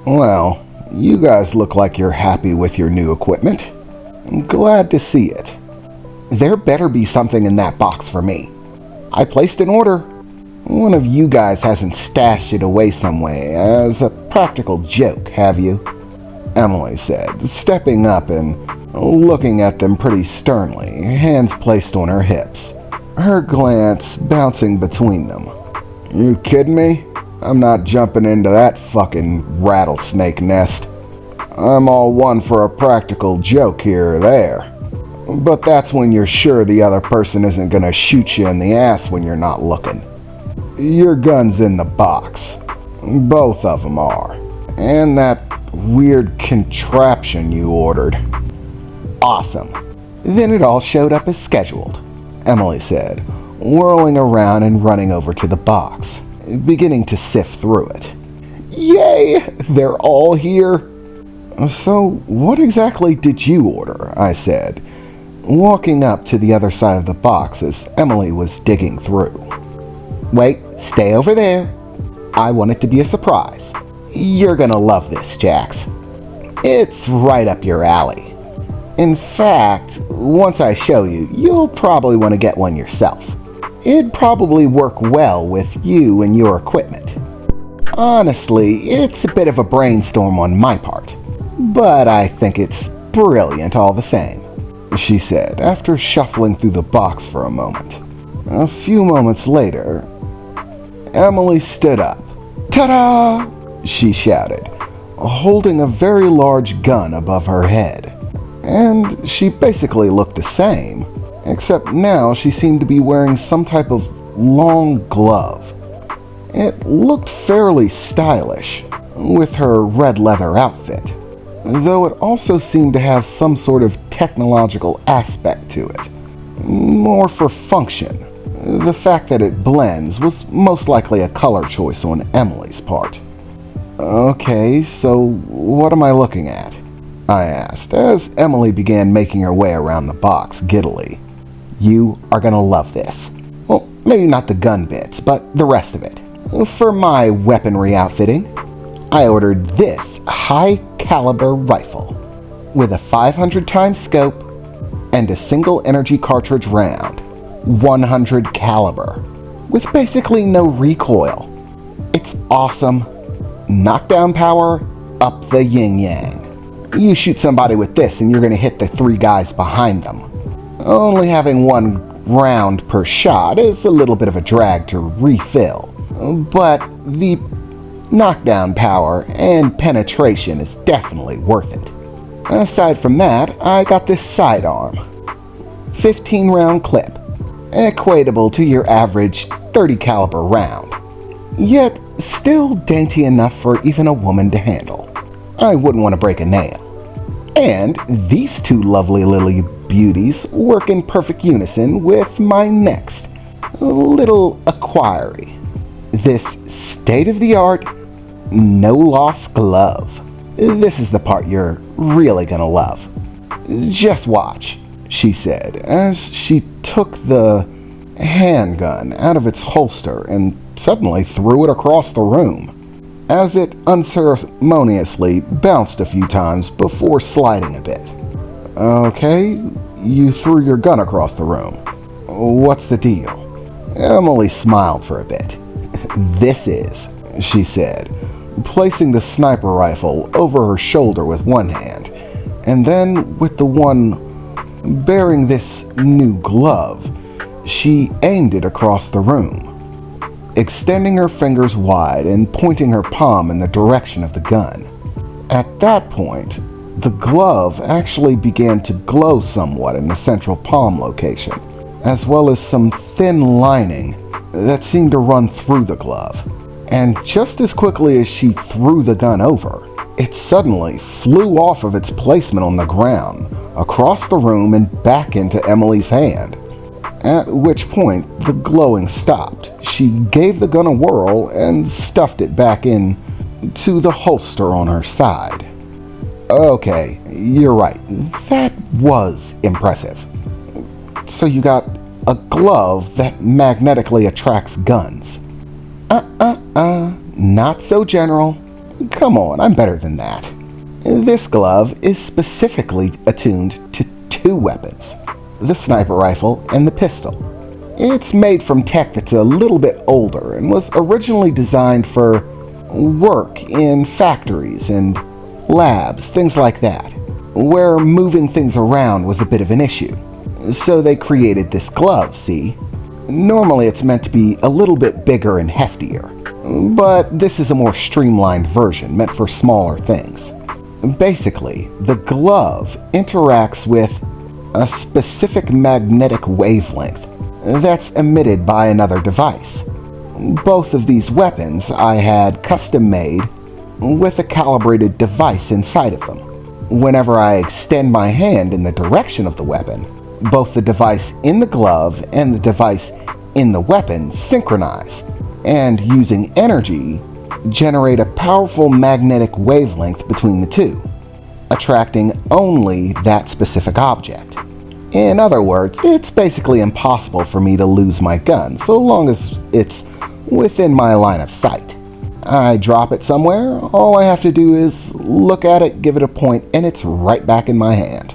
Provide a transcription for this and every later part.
Well, you guys look like you're happy with your new equipment. I'm glad to see it. There better be something in that box for me. I placed an order. One of you guys hasn't stashed it away somewhere as a practical joke, have you? Emily said, stepping up and looking at them pretty sternly, hands placed on her hips, her glance bouncing between them. You kidding me? I'm not jumping into that fucking rattlesnake nest. I'm all one for a practical joke here or there. But that's when you're sure the other person isn't gonna shoot you in the ass when you're not looking. Your gun's in the box. Both of them are. And that weird contraption you ordered. Awesome. Then it all showed up as scheduled, Emily said, whirling around and running over to the box, beginning to sift through it. Yay! They're all here. So, what exactly did you order? I said, walking up to the other side of the box as Emily was digging through. Wait, stay over there. I want it to be a surprise. You're gonna love this, Jax. It's right up your alley. In fact, once I show you, you'll probably want to get one yourself. It'd probably work well with you and your equipment. Honestly, it's a bit of a brainstorm on my part, but I think it's brilliant all the same, she said after shuffling through the box for a moment. A few moments later, Emily stood up. Ta-da! She shouted, holding a very large gun above her head. And she basically looked the same, except now she seemed to be wearing some type of long glove. It looked fairly stylish, with her red leather outfit, though it also seemed to have some sort of technological aspect to it, more for function. The fact that it blends was most likely a color choice on Emily's part. Okay, so what am I looking at? I asked, as Emily began making her way around the box giddily. You are gonna love this. Well, maybe not the gun bits, but the rest of it. For my weaponry outfitting, I ordered this high-caliber rifle with a 500 times scope and a single energy cartridge round, 100 caliber, with basically no recoil. It's awesome. Knockdown power up the yin-yang. You shoot somebody with this and you're going to hit the three guys behind them. Only having one round per shot is a little bit of a drag to refill, but the knockdown power and penetration is definitely worth it. Aside from that, I got this sidearm. 15 round clip, equatable to your average 30 caliber round, yet still dainty enough for even a woman to handle. I wouldn't want to break a nail. And these two lovely little beauties work in perfect unison with my next little acquiry. This state-of-the-art, no-loss glove. This is the part you're really gonna love. Just watch, she said, as she took the handgun out of its holster and suddenly threw it across the room, as it unceremoniously bounced a few times before sliding a bit. Okay, you threw your gun across the room. What's the deal? Emily smiled for a bit. This is, she said, placing the sniper rifle over her shoulder with one hand, and then with the one bearing this new glove, she aimed it across the room, extending her fingers wide and pointing her palm in the direction of the gun. At that point, the glove actually began to glow somewhat in the central palm location, as well as some thin lining that seemed to run through the glove. And just as quickly as she threw the gun over, it suddenly flew off of its placement on the ground, across the room and back into Emily's hand. At which point, the glowing stopped. She gave the gun a whirl and stuffed it back in to the holster on her side. Okay, you're right. That was impressive. So you got a glove that magnetically attracts guns. Not so, General. Come on, I'm better than that. This glove is specifically attuned to two weapons, the sniper rifle and the pistol. It's made from tech that's a little bit older and was originally designed for work in factories and labs, things like that, where moving things around was a bit of an issue. So they created this glove, see? Normally it's meant to be a little bit bigger and heftier, but this is a more streamlined version meant for smaller things. Basically, the glove interacts with a specific magnetic wavelength that's emitted by another device. Both of these weapons I had custom made with a calibrated device inside of them. Whenever I extend my hand in the direction of the weapon, both the device in the glove and the device in the weapon synchronize, and using energy, generate a powerful magnetic wavelength between the two, attracting only that specific object. In other words, it's basically impossible for me to lose my gun so long as it's within my line of sight. I drop it somewhere, all I have to do is look at it, give it a point, and it's right back in my hand.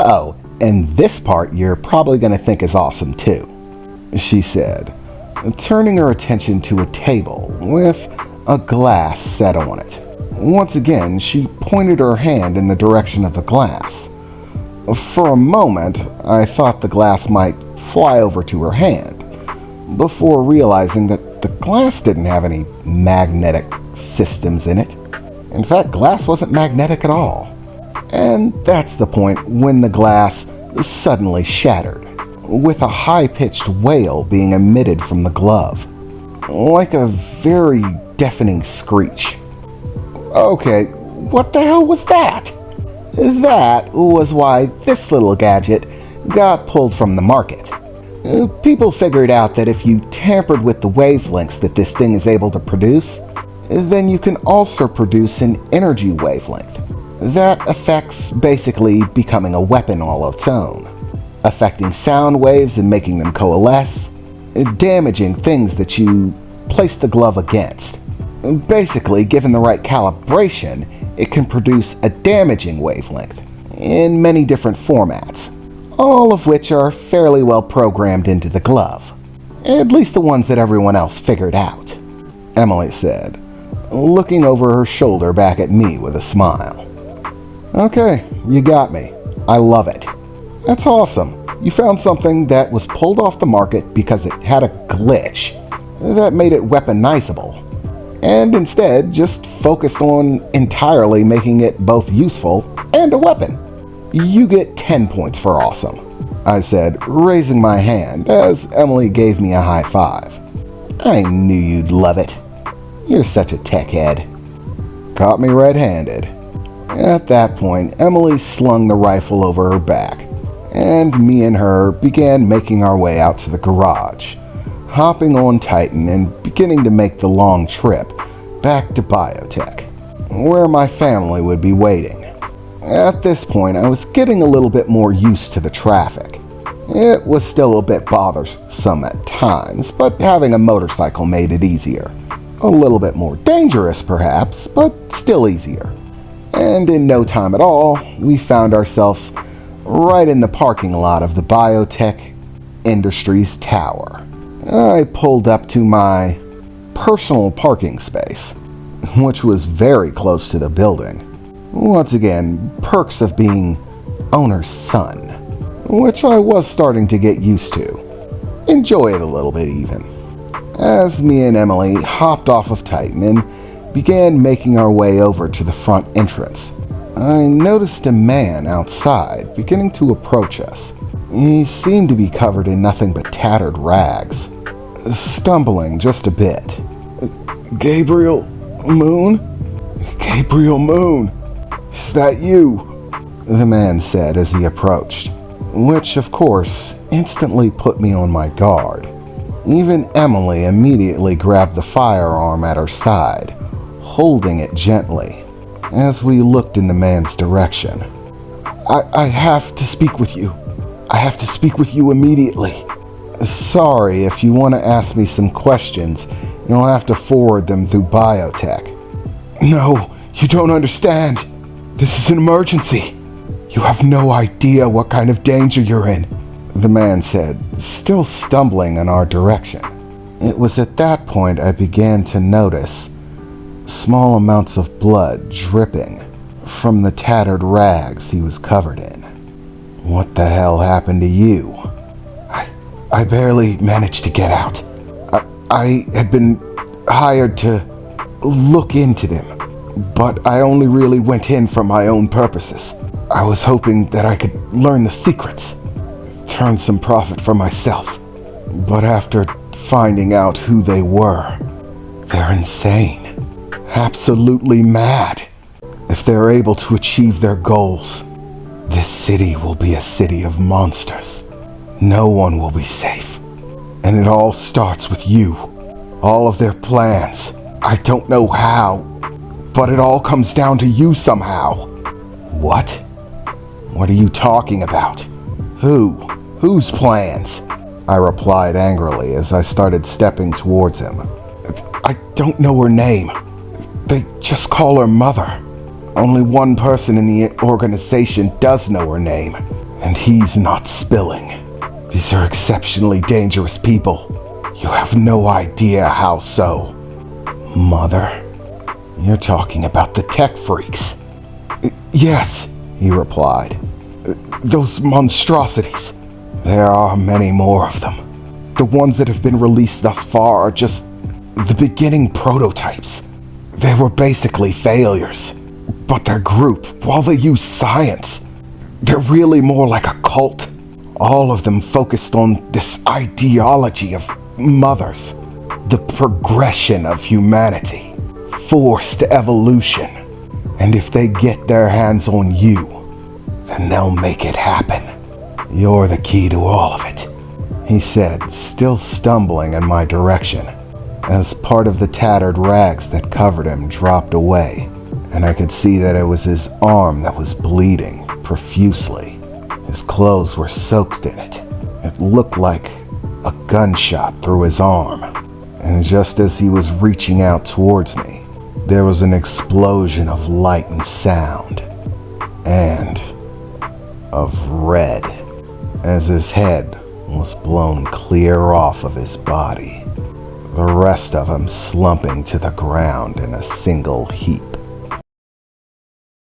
Oh, and this part you're probably going to think is awesome too, she said, turning her attention to a table with a glass set on it. Once again, she pointed her hand in the direction of the glass. For a moment, I thought the glass might fly over to her hand, before realizing that the glass didn't have any magnetic systems in it. In fact, glass wasn't magnetic at all. And that's the point when the glass suddenly shattered, with a high-pitched wail being emitted from the glove, like a very deafening screech. Okay, what the hell was that? That was why this little gadget got pulled from the market. People figured out that if you tampered with the wavelengths that this thing is able to produce, then you can also produce an energy wavelength that affects basically becoming a weapon all of its own, affecting sound waves and making them coalesce, damaging things that you place the glove against. Basically, given the right calibration, it can produce a damaging wavelength in many different formats, all of which are fairly well programmed into the glove. At least the ones that everyone else figured out, Emily said, looking over her shoulder back at me with a smile. Okay, you got me. I love it. That's awesome. You found something that was pulled off the market because it had a glitch that made it weaponizable, and instead just focused on entirely making it both useful and a weapon. You get 10 points for awesome, I said, raising my hand as Emily gave me a high five. I knew you'd love it. You're such a tech head. Caught me red-handed. At that point, Emily slung the rifle over her back, and me and her began making our way out to the garage, hopping on Titan and beginning to make the long trip back to biotech, where my family would be waiting. At this point, I was getting a little bit more used to the traffic. It was still a bit bothersome at times, but having a motorcycle made it easier. A little bit more dangerous, perhaps, but still easier. And in no time at all, we found ourselves right in the parking lot of the Biotech Industries Tower. I pulled up to my personal parking space, which was very close to the building. Once again, perks of being owner's son, which I was starting to get used to. Enjoy it a little bit even. As me and Emily hopped off of Titan and began making our way over to the front entrance, I noticed a man outside beginning to approach us. He seemed to be covered in nothing but tattered rags, stumbling just a bit. Gabrial Moon? Gabriel Moon, is that you? The man said as he approached, which of course instantly put me on my guard. Even Emily immediately grabbed the firearm at her side, holding it gently, as we looked in the man's direction. I have to speak with you. I have to speak with you immediately. Sorry, if you want to ask me some questions, you'll have to forward them through biotech. No, you don't understand. This is an emergency. You have no idea what kind of danger you're in, the man said, still stumbling in our direction. It was at that point I began to notice small amounts of blood dripping from the tattered rags he was covered in. What the hell happened to you? I barely managed to get out. I had been hired to look into them, but I only really went in for my own purposes. I was hoping that I could learn the secrets, turn some profit for myself. But after finding out who they were, they're insane. Absolutely mad. If they're able to achieve their goals, this city will be a city of monsters. No one will be safe. And it all starts with you. All of their plans. I don't know how, but it all comes down to you somehow. What? What are you talking about? Who? Whose plans? I replied angrily as I started stepping towards him. I don't know her name. They just call her Mother. Only one person in the organization does know her name, and he's not Spilling. These are exceptionally dangerous people. You have no idea how so. Mother? You're talking about the tech freaks. Yes, he replied. Those monstrosities. There are many more of them. The ones that have been released thus far are just the beginning prototypes. They were basically failures. But their group, while they use science, they're really more like a cult. All of them focused on this ideology of mothers, the progression of humanity, forced evolution. And if they get their hands on you, then they'll make it happen. You're the key to all of it, he said, still stumbling in my direction, as part of the tattered rags that covered him dropped away, and I could see that it was his arm that was bleeding profusely. His clothes were soaked in it. It looked like a gunshot through his arm, and just as he was reaching out towards me, there was an explosion of light and sound, and of red, as his head was blown clear off of his body, the rest of him slumping to the ground in a single heap.